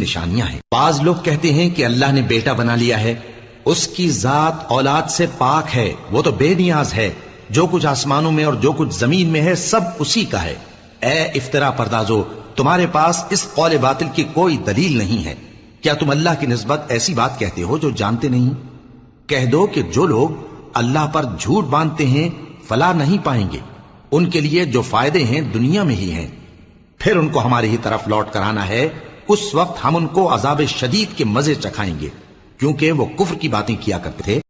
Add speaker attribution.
Speaker 1: نشانیاں ہیں۔ بعض لوگ کہتے ہیں کہ اللہ نے بیٹا بنا لیا ہے، اس کی ذات اولاد سے پاک ہے، وہ تو بے نیاز ہے، جو کچھ آسمانوں میں اور جو کچھ زمین میں ہے سب اسی کا ہے۔ اے افترا پردازو، تمہارے پاس اس قول باطل کی کوئی دلیل نہیں ہے، کیا تم اللہ کی نسبت ایسی بات کہتے ہو جو جانتے نہیں؟ کہہ دو کہ جو لوگ اللہ پر جھوٹ باندھتے ہیں فلاح نہیں پائیں گے، ان کے لیے جو فائدے ہیں دنیا میں ہی ہیں، پھر ان کو ہماری ہی طرف لوٹ کر آنا ہے، اس وقت ہم ان کو عذاب شدید کے مزے چکھائیں گے، کیونکہ وہ کفر کی باتیں کیا کرتے تھے۔